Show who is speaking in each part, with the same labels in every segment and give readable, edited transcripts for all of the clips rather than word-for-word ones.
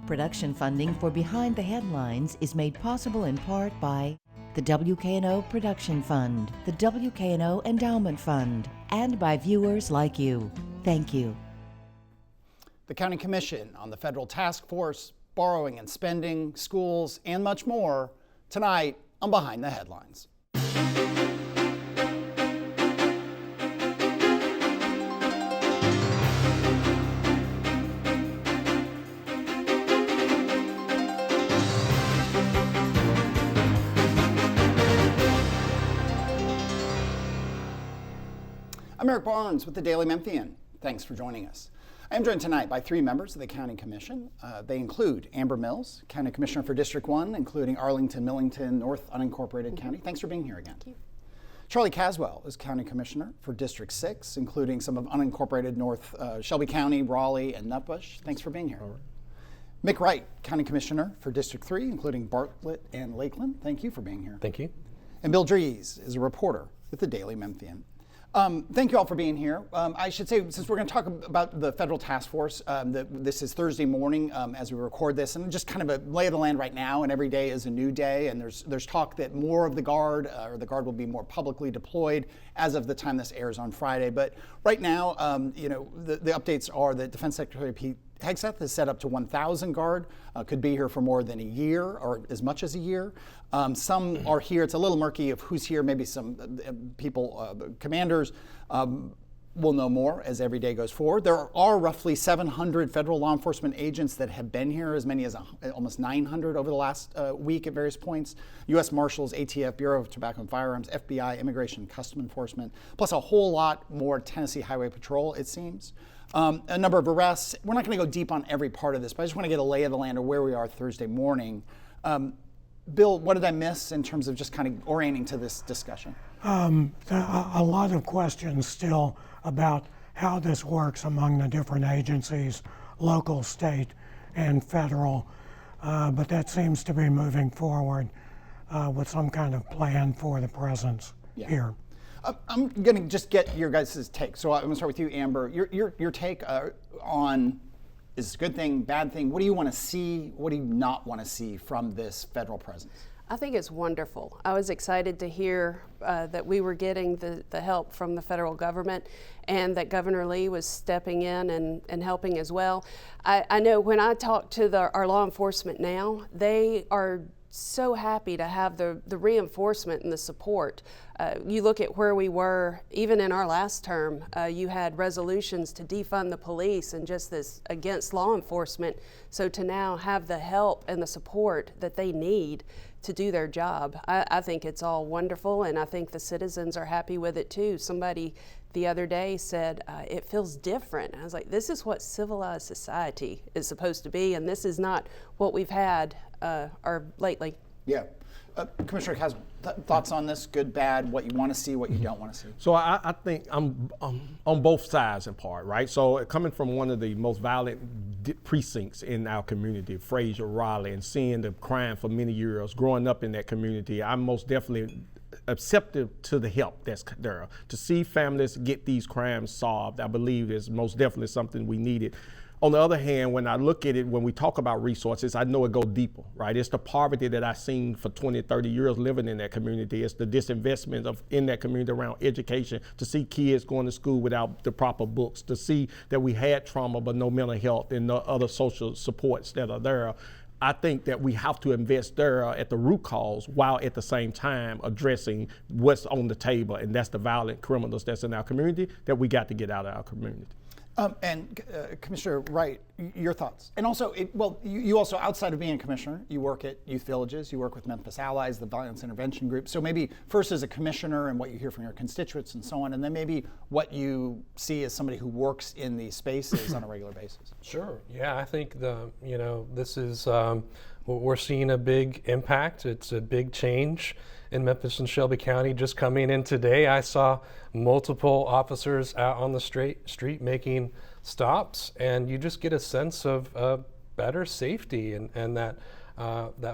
Speaker 1: Production funding for Behind the Headlines is made possible in part by the WKNO Production Fund, the WKNO Endowment Fund, and by viewers like you. Thank you.
Speaker 2: The County Commission on the Federal Task Force, Borrowing and Spending, Schools, and much more, tonight on Behind the Headlines. I'm Eric Barnes with the Daily Memphian. Thanks for joining us. I am joined tonight by three members of the County Commission. They include Amber Mills, County Commissioner for District 1, including Arlington, Millington, North Unincorporated County. Thanks for being here again.
Speaker 3: Thank you.
Speaker 2: Charlie Caswell is County Commissioner for District 6, including some of unincorporated North Shelby County, Raleigh, and Nutbush. Thanks for being here.
Speaker 4: All right.
Speaker 2: Mick Wright, County Commissioner for District 3, including Bartlett and Lakeland. Thank you for being here.
Speaker 4: Thank you.
Speaker 2: And Bill Dries is a reporter with the Daily Memphian. Thank you all for being here. I should say, since we're going to talk about the federal task force, this is Thursday morning as we record this, and just kind of a lay of the land right now, and every day is a new day, and there's talk that more of the Guard, or the Guard will be more publicly deployed as of the time this airs on Friday. But right now, the updates are that Defense Secretary Pete Hegseth has set up to 1,000 Guard, could be here for more than a year or as much as a year. Some are here. It's a little murky of who's here. Maybe some people, commanders, will know more as every day goes forward. There are roughly 700 federal law enforcement agents that have been here, as many as almost 900 over the last week at various points. U.S. Marshals, ATF, Bureau of Tobacco and Firearms, FBI, Immigration and Customs Enforcement, plus a whole lot more Tennessee Highway Patrol, it seems. A number of arrests. We're not going to go deep on every part of this, but I just want to get a lay of the land of where we are Thursday morning. Bill, what did I miss in terms of just kind of orienting to this discussion?
Speaker 5: A lot of questions still about how this works among the different agencies, local, state, and federal, but that seems to be moving forward with some kind of plan for the presence here.
Speaker 2: I'm going to just get your guys' take. So I'm going to start with you, Amber. Your take on, is this a good thing, bad thing? What do you want to see? What do you not want to see from this federal presence?
Speaker 3: I think it's wonderful. I was excited to hear that we were getting the help from the federal government and that Governor Lee was stepping in and helping as well. I know when I talk to our law enforcement now, they are so happy to have the reinforcement and the support. You look at where we were, even in our last term, you had resolutions to defund the police and just this against law enforcement. So to now have the help and the support that they need to do their job, I think it's all wonderful, and I think the citizens are happy with it too. Somebody the other day said, it feels different. I was like, this is what civilized society is supposed to be, and this is not what we've had or lately.
Speaker 2: Yeah. Commissioner has thoughts on this, good, bad, what you want to see, what you don't want to see?
Speaker 4: So I think I'm on both sides in part, right? So coming from one of the most violent precincts in our community, Fraser, Raleigh, and seeing the crime for many years, growing up in that community, I'm most definitely receptive to the help that's there. To see families get these crimes solved, I believe is most definitely something we needed. On the other hand, when I look at it, when we talk about resources, I know it goes deeper, right? It's the poverty that I've seen for 20, 30 years living in that community. It's the disinvestment in that community around education, to see kids going to school without the proper books, to see that we had trauma but no mental health and no other social supports that are there. I think that we have to invest there at the root cause while at the same time addressing what's on the table, and that's the violent criminals that's in our community that we got to get out of our community.
Speaker 2: Commissioner Wright, your thoughts? And also, you also, outside of being a commissioner, you work at youth villages, you work with Memphis Allies, the violence intervention group. So maybe first as a commissioner and what you hear from your constituents and so on, and then maybe what you see as somebody who works in these spaces on a regular basis.
Speaker 6: Sure. Yeah, I think this is we're seeing a big impact. It's a big change in Memphis and Shelby County. Just coming in today, I saw multiple officers out on the street making stops, and you just get a sense of better safety and that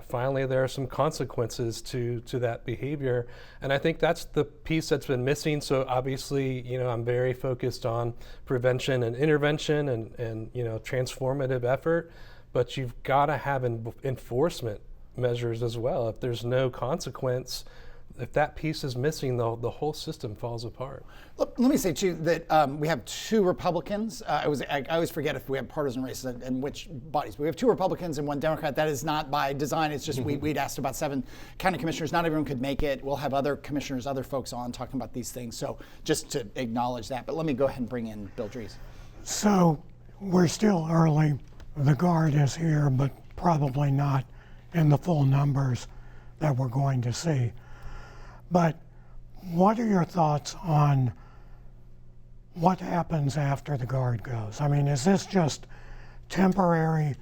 Speaker 6: finally there are some consequences to that behavior. And I think that's the piece that's been missing. So obviously, I'm very focused on prevention and intervention and transformative effort. but you've got to have enforcement measures as well. If there's no consequence, if that piece is missing, the whole system falls apart.
Speaker 2: Let me say too that we have two Republicans. I always forget if we have partisan races and which bodies. But we have two Republicans and one Democrat. That is not by design. It's just we'd asked about 7 county commissioners. Not everyone could make it. We'll have other commissioners, other folks on talking about these things. So just to acknowledge that. But let me go ahead and bring in Bill Dries.
Speaker 5: So we're still early. The Guard is here, but probably not in the full numbers that we're going to see. But what are your thoughts on what happens after the Guard goes? I mean, is this just temporary,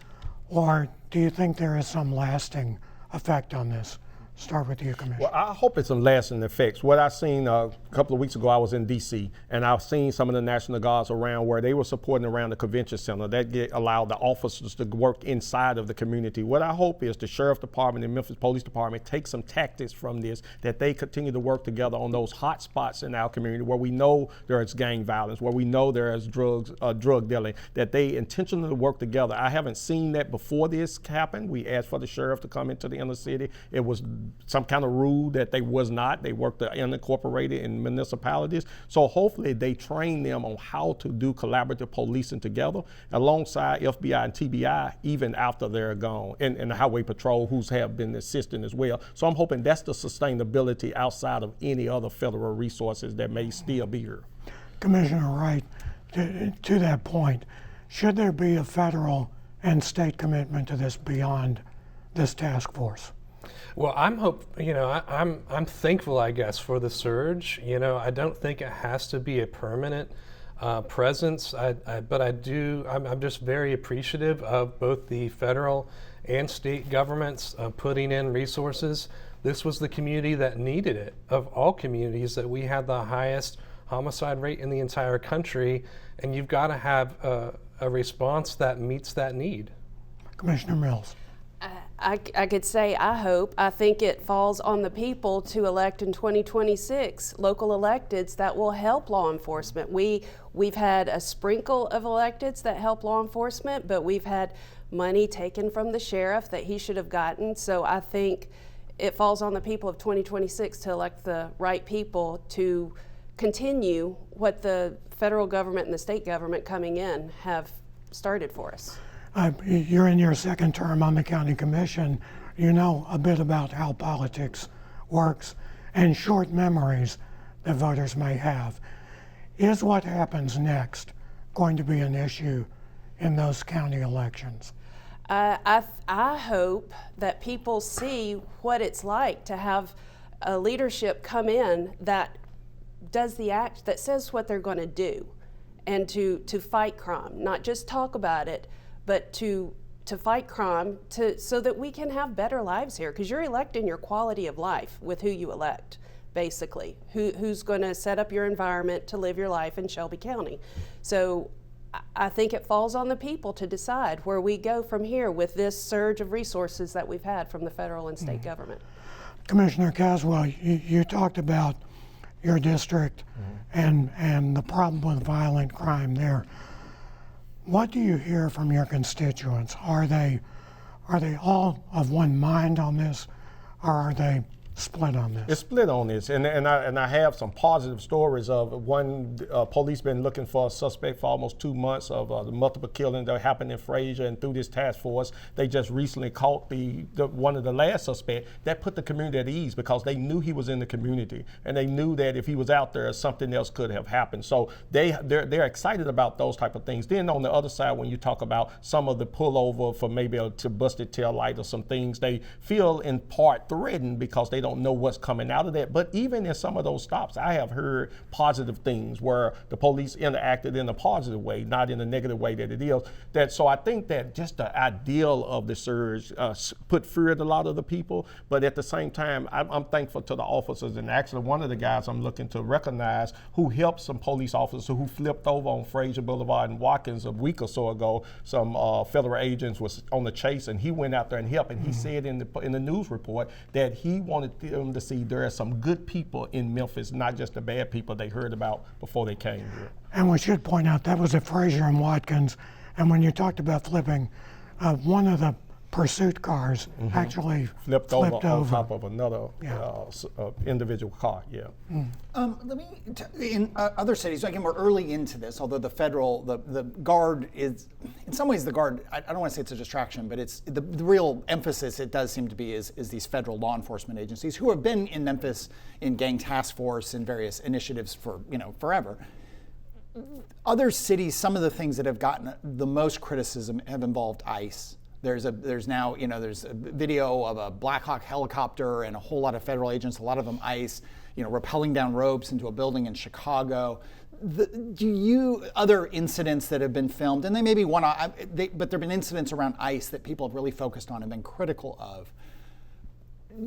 Speaker 5: or do you think there is some lasting effect on this? Start with you, Commissioner.
Speaker 4: Well, I hope it's some lasting effects. What I seen a couple of weeks ago, I was in D.C. and I've seen some of the National Guards around where they were supporting around the convention center. That allowed the officers to work inside of the community. What I hope is the Sheriff Department and Memphis Police Department take some tactics from this, that they continue to work together on those hot spots in our community where we know there is gang violence, where we know there is drug dealing, that they intentionally work together. I haven't seen that before this happened. We asked for the sheriff to come into the inner city. It was some kind of rule that they was not. They worked unincorporated in municipalities. So hopefully they train them on how to do collaborative policing together alongside FBI and TBI even after they're gone, and the Highway Patrol, who's have been assisting as well. So I'm hoping that's the sustainability outside of any other federal resources that may still be here.
Speaker 5: Commissioner Wright, to that point, should there be a federal and state commitment to this beyond this task force?
Speaker 6: Well, I'm thankful, I guess, for the surge. I don't think it has to be a permanent presence, but I'm just very appreciative of both the federal and state governments putting in resources. This was the community that needed it. Of all communities, that we had the highest homicide rate in the entire country, and you've got to have a response that meets that need.
Speaker 5: Commissioner Mills.
Speaker 3: I could say I think it falls on the people to elect in 2026 local electeds that will help law enforcement. We've had a sprinkle of electeds that help law enforcement, but we've had money taken from the sheriff that he should have gotten. So I think it falls on the people of 2026 to elect the right people to continue what the federal government and the state government coming in have started for us.
Speaker 5: You're in your second term on the county commission. You know a bit about how politics works and short memories that voters may have. Is what happens next going to be an issue in those county elections?
Speaker 3: I hope that people see what it's like to have a leadership come in that does the act, that says what they're going to do, and to fight crime, not just talk about it, but to fight crime so that we can have better lives here, because you're electing your quality of life with who you elect, basically, who's going to set up your environment to live your life in Shelby County. So I think it falls on the people to decide where we go from here with this surge of resources that we've had from the federal and state government.
Speaker 5: Commissioner Caswell, you talked about your district and the problem with violent crime there. What do you hear from your constituents? Are they all of one mind on this, or are they split on this?
Speaker 4: It's split on this, and I have some positive stories of one police been looking for a suspect for almost 2 months of the multiple killings that happened in Frazier, and through this task force, they just recently caught the one of the last suspect. That put the community at ease because they knew he was in the community, and they knew that if he was out there, something else could have happened. So they're excited about those type of things. Then on the other side, when you talk about some of the pullover for maybe to busted tail light or some things, they feel in part threatened because they don't know what's coming out of that. But even in some of those stops, I have heard positive things where the police interacted in a positive way, not in a negative way that it is. So I think that just the ideal of the surge put fear in a lot of the people, but at the same time, I'm thankful to the officers, and actually one of the guys I'm looking to recognize who helped some police officers who flipped over on Frazier Boulevard and Watkins a week or so ago. Some federal agents was on the chase, and he went out there and helped, and he said in the news report that he wanted them to see there are some good people in Memphis, not just the bad people they heard about before they came here.
Speaker 5: And we should point out that was at Frazier and Watkins. And when you talked about flipping one of the pursuit cars actually
Speaker 4: flipped over on top of another individual car. Yeah.
Speaker 2: Let me in other cities. Again, we're early into this. Although the guard is, in some ways, the guard. I don't want to say it's a distraction, but it's the real emphasis. It does seem to be is these federal law enforcement agencies who have been in Memphis in gang task force and various initiatives for forever. Other cities, some of the things that have gotten the most criticism have involved ICE. There's now there's a video of a Black Hawk helicopter and a whole lot of federal agents, a lot of them ICE, rappelling down ropes into a building in Chicago. Other incidents that have been filmed, and they may be but there have been incidents around ICE that people have really focused on and been critical of.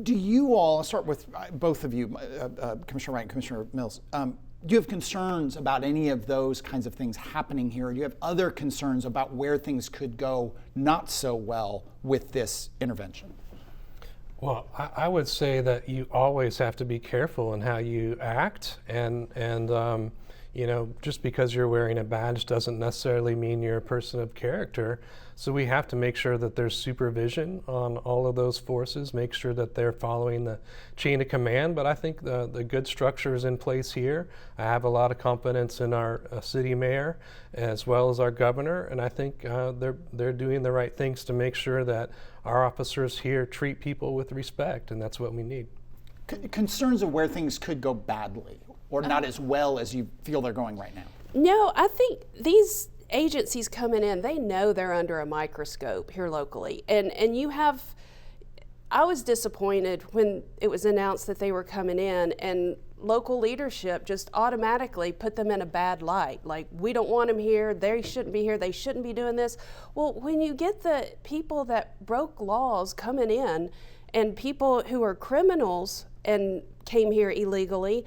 Speaker 2: Do you all, I'll start with both of you, Commissioner Wright and Commissioner Mills, do you have concerns about any of those kinds of things happening here? Or do you have other concerns about where things could go not so well with this intervention?
Speaker 6: Well, I would say that you always have to be careful in how you act, and just because you're wearing a badge doesn't necessarily mean you're a person of character. So we have to make sure that there's supervision on all of those forces, make sure that they're following the chain of command. But I think the good structure is in place here. I have a lot of confidence in our city mayor as well as our governor, and I think they're doing the right things to make sure that our officers here treat people with respect, and that's what we need.
Speaker 2: Concerns of where things could go badly or not as well as you feel they're going right now?
Speaker 3: No, I think these agencies coming in, they know they're under a microscope here locally. And I was disappointed when it was announced that they were coming in and local leadership just automatically put them in a bad light. Like, we don't want them here, they shouldn't be here, they shouldn't be doing this. Well, when you get the people that broke laws coming in and people who are criminals and came here illegally,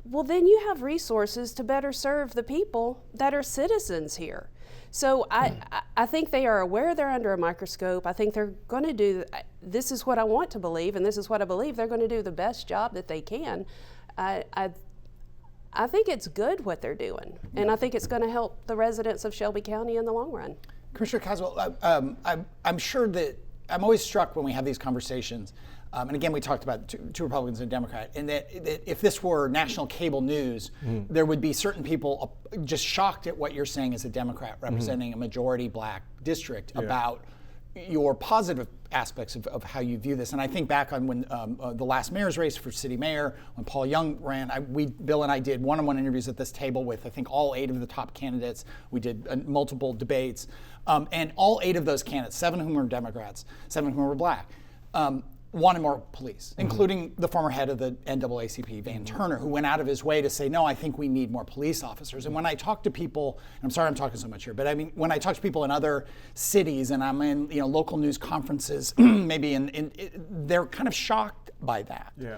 Speaker 3: well, then you have resources to better serve the people that are citizens here. So I think they are aware they're under a microscope. I think they're going to do, this is what I want to believe, and this is what I believe, they're going to do the best job that they can. I think it's good what they're doing, and I think it's going to help the residents of Shelby County in the long run.
Speaker 2: Commissioner Caswell, I'm sure that I'm always struck when we have these conversations. And again, we talked about two Republicans and a Democrat, and that if this were national cable news, there would be certain people just shocked at what you're saying as a Democrat representing a majority black district about your positive aspects of how you view this. And I think back on when the last mayor's race for city mayor, when Paul Young ran, Bill and I did one-on-one interviews at this table with, I think, all 8 of the top candidates. We did multiple debates. And all 8 of those candidates, 7 of whom were Democrats, 7 of whom were black, wanted more police, including the former head of the NAACP, Van Turner, who went out of his way to say, no, I think we need more police officers. And when I talk to people, and I'm sorry I'm talking so much here, but I mean, when I talk to people in other cities and I'm in local news conferences, maybe they're kind of shocked by that. Yeah.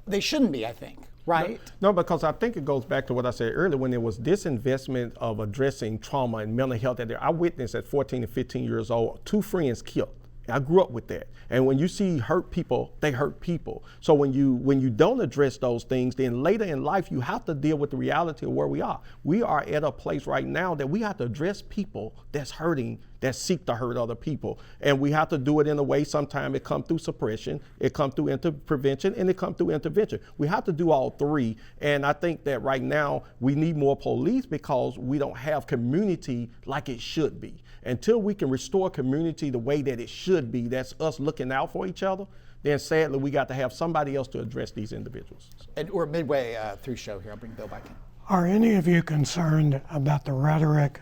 Speaker 2: They shouldn't be, I think. Right?
Speaker 4: No, because I think it goes back to what I said earlier when there was disinvestment of addressing trauma and mental health. I witnessed at 14 and 15 years old, 2 friends killed. I grew up with that. And when you see hurt people, they hurt people. So when you don't address those things, then later in life, you have to deal with the reality of where we are. We are at a place right now that we have to address people that's hurting, that seek to hurt other people. And we have to do it in a way, sometimes it comes through suppression, it comes through prevention, and it comes through intervention. We have to do all 3. And I think that right now we need more police because we don't have community like it should be. Until we can restore community the way that it should be, that's us looking out for each other, then sadly we got to have somebody else to address these individuals.
Speaker 2: And we're midway through show here. I'll bring Bill back in.
Speaker 5: Are any of you concerned about the rhetoric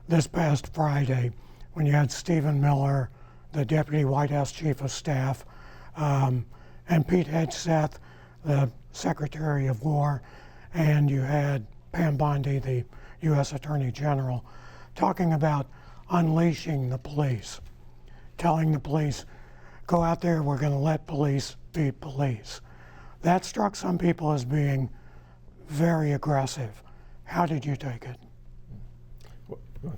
Speaker 5: this past Friday when you had Stephen Miller, the Deputy White House Chief of Staff, and Pete Hegseth, the Secretary of War, and you had Pam Bondi, the U.S. Attorney General, talking about unleashing the police, telling the police, go out there, we're going to let police be police. That struck some people as being very aggressive. How did you take it?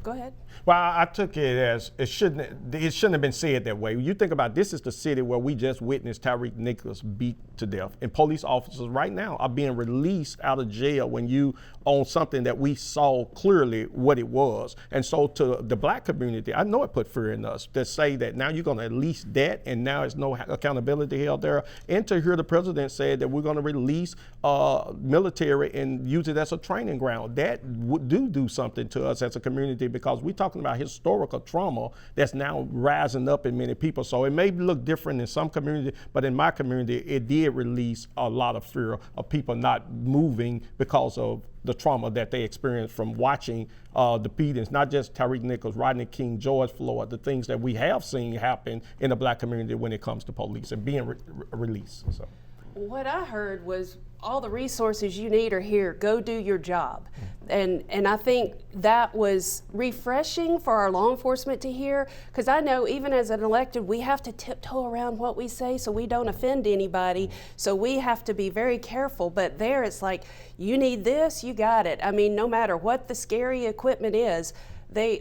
Speaker 3: Go ahead.
Speaker 4: Well, I took it as it shouldn't have been said that way. You think about this is the city where we just witnessed Tyreek Nichols beat to death, and police officers right now are being released out of jail when you own something that we saw clearly what it was. And so to the black community, I know it put fear in us to say that now you're going to release that and now there's no accountability held there. And to hear the president say that we're going to release military and use it as a training ground, that would do something to us as a community, because we're talking about historical trauma that's now rising up in many people. So it may look different in some community, but in my community, it did release a lot of fear of people not moving because of the trauma that they experienced from watching the beatings, not just Tyreek Nichols, Rodney King, George Floyd, the things that we have seen happen in the black community when it comes to police and being released. So.
Speaker 3: What I heard was all the resources you need are here. Go do your job. And I think that was refreshing for our law enforcement to hear, because I know even as an elected, we have to tiptoe around what we say so we don't offend anybody. So we have to be very careful. But there it's like, you need this, you got it. I mean, no matter what the scary equipment is, they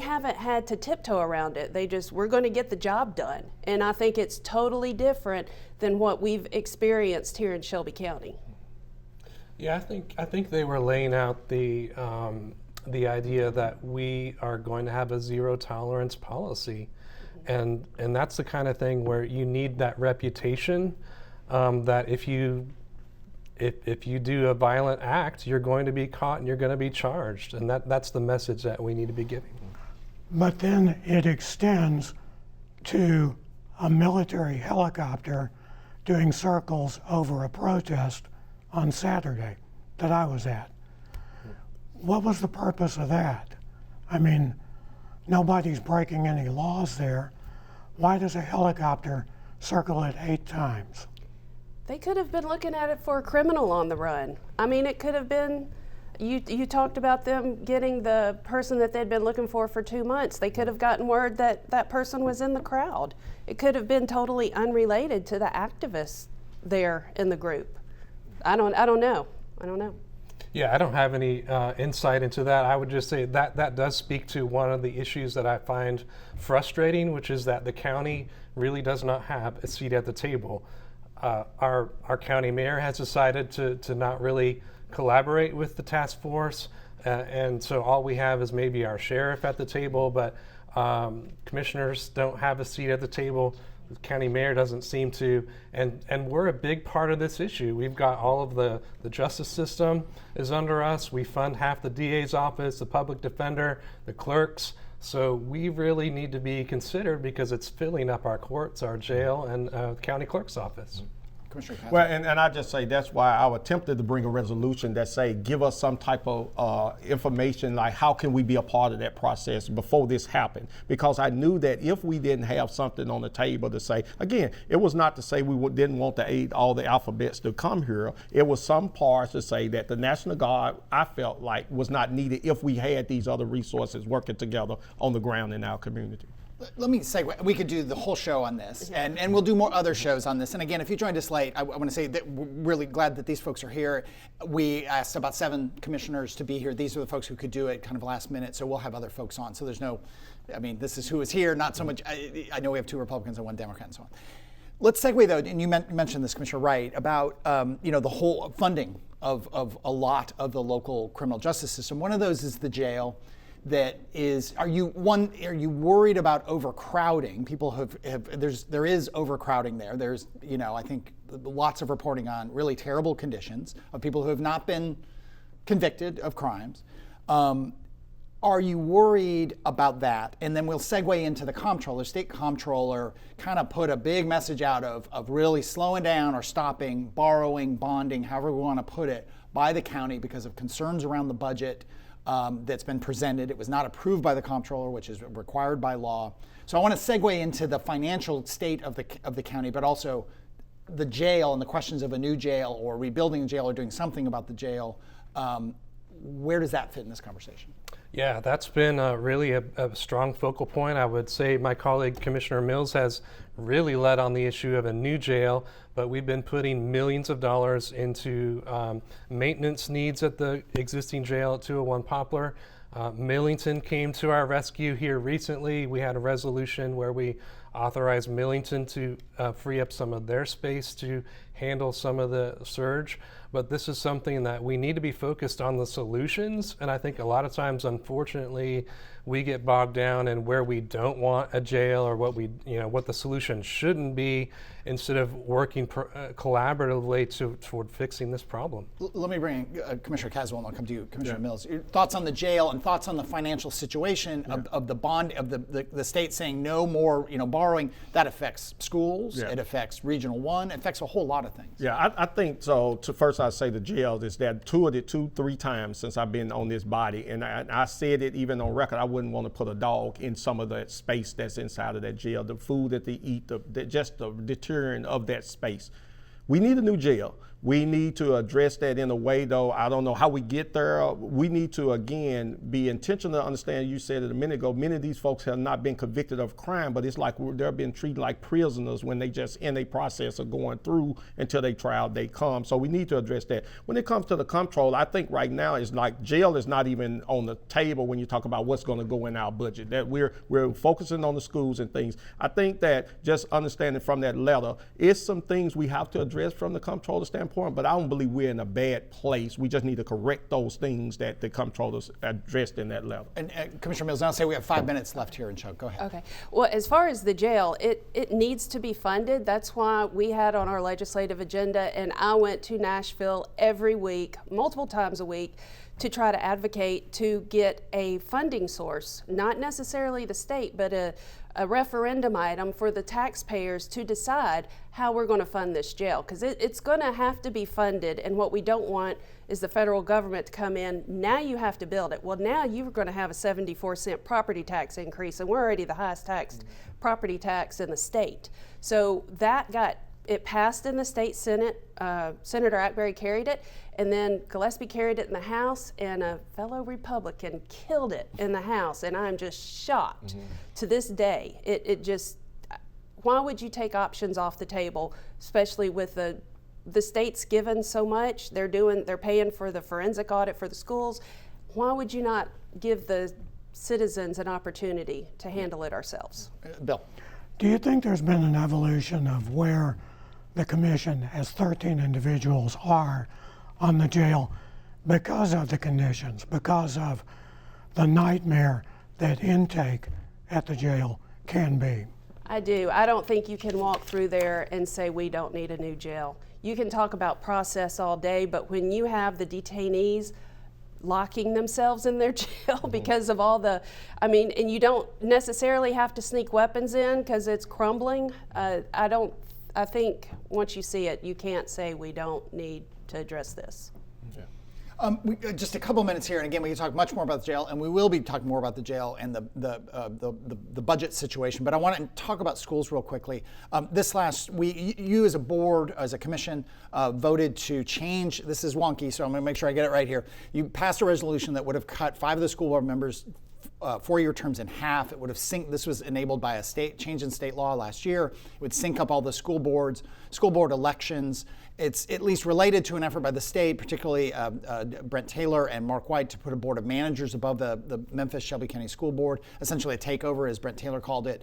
Speaker 3: haven't had to tiptoe around it. We're going to get the job done. And I think it's totally different than what we've experienced here in Shelby County.
Speaker 6: Yeah, I think they were laying out the idea that we are going to have a zero tolerance policy, and that's the kind of thing where you need that reputation that if you do a violent act, you're going to be caught and you're going to be charged, and that's the message that we need to be giving.
Speaker 5: But then it extends to a military helicopter doing circles over a protest on Saturday that I was at. What was the purpose of that? I mean, nobody's breaking any laws there. Why does a helicopter circle it 8 times?
Speaker 3: They could have been looking at it for a criminal on the run. I mean, it could have been, you talked about them getting the person that they'd been looking for 2 months. They could have gotten word that that person was in the crowd. It could have been totally unrelated to the activists there in the group. I don't know.
Speaker 6: Yeah, I don't have any insight into that. I would just say that does speak to one of the issues that I find frustrating, which is that the county really does not have a seat at the table. Our county mayor has decided to not really collaborate with the task force, and so all we have is maybe our sheriff at the table, but commissioners don't have a seat at the table. The county mayor doesn't seem to, and we're a big part of this issue. We've got all of the justice system is under us. We fund half the DA's office, the public defender, the clerks. So we really need to be considered because it's filling up our courts, our jail, and county clerk's office.
Speaker 2: Commissioner Caswell.
Speaker 4: Well, and I just say that's why I attempted to bring a resolution that say give us some type of information, like how can we be a part of that process before this happened? Because I knew that if we didn't have something on the table to say, again, it was not to say we didn't want to aid all the alphabets to come here. It was some parts to say that the National Guard, I felt like, was not needed if we had these other resources working together on the ground in our community.
Speaker 2: Let me segue. We could do the whole show on this, and we'll do more other shows on this. And again, if you joined us late, I want to say that we're really glad that these folks are here. We asked about 7 commissioners to be here. These are the folks who could do it kind of last minute, so we'll have other folks on. So there's no, I mean, this is who is here, not so much, I know we have 2 Republicans and 1 Democrat and so on. Let's segue though, and you mentioned this, Commissioner Wright, about the whole funding of a lot of the local criminal justice system. One of those is the jail. That is, are you worried about overcrowding? People there is overcrowding there. There's, I think lots of reporting on really terrible conditions of people who have not been convicted of crimes. Are you worried about that? And then we'll segue into the comptroller. State comptroller kind of put a big message out of really slowing down or stopping borrowing, bonding, however we want to put it, by the county because of concerns around the budget. That's been presented. It was not approved by the comptroller, which is required by law. So I want to segue into the financial state of the county, but also the jail and the questions of a new jail or rebuilding the jail or doing something about the jail. Where does that fit in this conversation?
Speaker 6: Yeah, that's been really a strong focal point. I would say my colleague Commissioner Mills has really led on the issue of a new jail, but we've been putting millions of dollars into maintenance needs at the existing jail at 201 Poplar. Millington came to our rescue here recently. We had a resolution where we authorized Millington to free up some of their space to handle some of the surge. But this is something that we need to be focused on the solutions. And I think a lot of times, unfortunately, we get bogged down in where we don't want a jail or what the solution shouldn't be, instead of working collaboratively toward fixing this problem.
Speaker 2: Let me bring in Commissioner Caswell, and I'll come to you, Commissioner Mills. Your thoughts on the jail and thoughts on the financial situation of the bond, of the state saying no more borrowing. That affects schools, it affects Regional 1, it affects a whole lot of things.
Speaker 4: Yeah, I think so. First, I say the jail is that toured it 2-3 times since I've been on this body, and I said it even on record. I wouldn't want to put a dog in some of that space that's inside of that jail. The food that they eat, just the deterrent of that space. We need a new jail. We need to address that in a way, though. I don't know how we get there. We need to, again, be intentional to understand. You said it a minute ago, many of these folks have not been convicted of crime, but it's like they're being treated like prisoners when they just in a process of going through until they trial, they come. So we need to address that. When it comes to the comptroller, I think right now it's like jail is not even on the table when you talk about what's going to go in our budget. That we're focusing on the schools and things. I think that just understanding from that letter is some things we have to address from the comptroller standpoint. But I don't believe we're in a bad place. We just need to correct those things that the comptrollers addressed in that letter.
Speaker 2: And Commissioner Mills, now say we have 5 minutes left here in Chuck. Go ahead.
Speaker 3: Okay. Well, as far as the jail, it needs to be funded. That's why we had on our legislative agenda, and I went to Nashville every week, multiple times a week, to try to advocate to get a funding source, not necessarily the state, but a referendum item for the taxpayers to decide how we're going to fund this jail, because it's going to have to be funded. And what we don't want is the federal government to come in, now you have to build it. Well, now you're going to have a 74-cent property tax increase, and we're already the highest taxed property tax in the state. So it passed in the state Senate. Senator Atbury carried it, and then Gillespie carried it in the House, and a fellow Republican killed it in the House, and I'm just shocked to this day. Why would you take options off the table, especially with the state's given so much? They're paying for the forensic audit for the schools. Why would you not give the citizens an opportunity to handle it ourselves?
Speaker 2: Bill.
Speaker 5: Do you think there's been an evolution of where the commission, as 13 individuals, are on the jail because of the conditions, because of the nightmare that intake at the jail can be?
Speaker 3: I do. I don't think you can walk through there and say we don't need a new jail. You can talk about process all day, but when you have the detainees locking themselves in their jail because of all and you don't necessarily have to sneak weapons in because it's crumbling. I think once you see it, you can't say we don't need to address this.
Speaker 2: Just a couple minutes here, and again, we can talk much more about the jail, and we will be talking more about the jail and the budget situation. But I want to talk about schools real quickly. This last week, you as a board, as a commission, voted to change. This is wonky, so I'm going to make sure I get it right here. You passed a resolution that would have cut 5 of the school board members' 4-year terms in half. It would have this was enabled by a change in state law last year. It would sync up all the school board elections. It's at least related to an effort by the state, particularly Brent Taylor and Mark White, to put a board of managers above the Memphis Shelby County School Board, essentially a takeover, as Brent Taylor called it.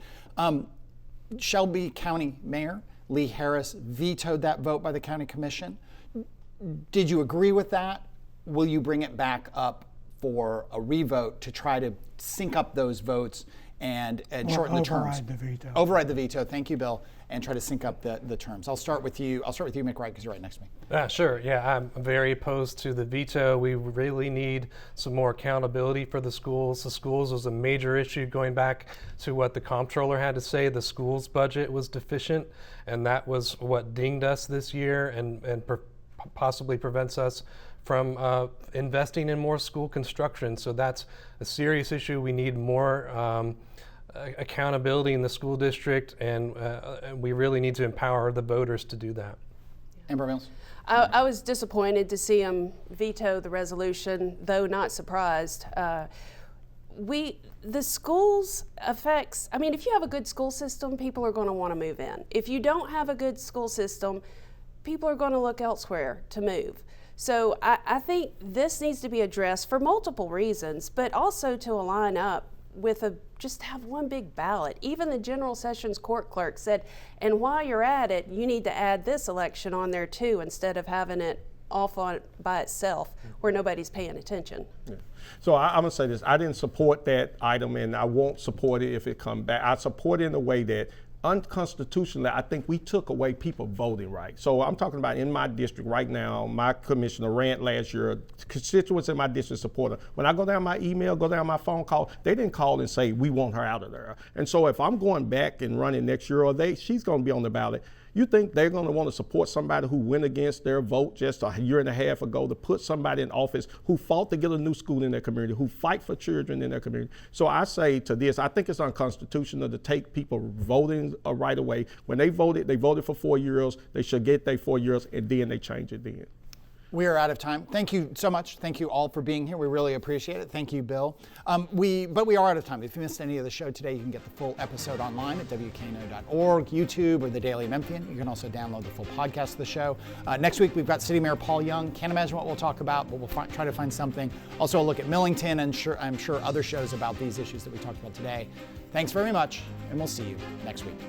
Speaker 2: Shelby County Mayor Lee Harris vetoed that vote by the county commission. Did you agree with that? Will you bring it back up for a revote to try to sync up those votes and shorten the terms?
Speaker 5: Override the veto.
Speaker 2: Override the veto. Thank you, Bill. And try to sync up the terms. I'll start with you, Mick Wright, because you're right next to me.
Speaker 6: Sure. Yeah, I'm very opposed to the veto. We really need some more accountability for the schools. The schools was a major issue going back to what the comptroller had to say. The schools budget was deficient, and that was what dinged us this year and possibly prevents us from investing in more school construction. So that's a serious issue. We need more accountability in the school district, and we really need to empower the voters to do that.
Speaker 2: Amber Mills?
Speaker 3: I was disappointed to see him veto the resolution, though not surprised. The schools affects, if you have a good school system, people are going to want to move in. If you don't have a good school system, people are going to look elsewhere to move. So I think this needs to be addressed for multiple reasons, but also to align up with just have one big ballot. Even the General Sessions Court clerk said, and while you're at it, you need to add this election on there too, instead of having it off on by itself where nobody's paying attention.
Speaker 4: Yeah. So I'm gonna say this, I didn't support that item and I won't support it if it comes back. I support it in a way that unconstitutionally, I think we took away people voting rights. So I'm talking about in my district right now, my commissioner ran last year, constituents in my district support her. When I go down my email, go down my phone call, they didn't call and say, we want her out of there. And so if I'm going back and running next year, or she's gonna be on the ballot, you think they're going to want to support somebody who went against their vote just a year and a half ago to put somebody in office who fought to get a new school in their community, who fight for children in their community? So I say to this, I think it's unconstitutional to take people voting right away. When they voted for 4 years. They should get their 4 years and then they change it then.
Speaker 2: We are out of time. Thank you so much. Thank you all for being here. We really appreciate it. Thank you, Bill. But we are out of time. If you missed any of the show today, you can get the full episode online at WKNO.org, YouTube, or the Daily Memphian. You can also download the full podcast of the show. Next week, we've got City Mayor Paul Young. Can't imagine what we'll talk about, but we'll try to find something. Also, a look at Millington, and I'm sure other shows about these issues that we talked about today. Thanks very much, and we'll see you next week.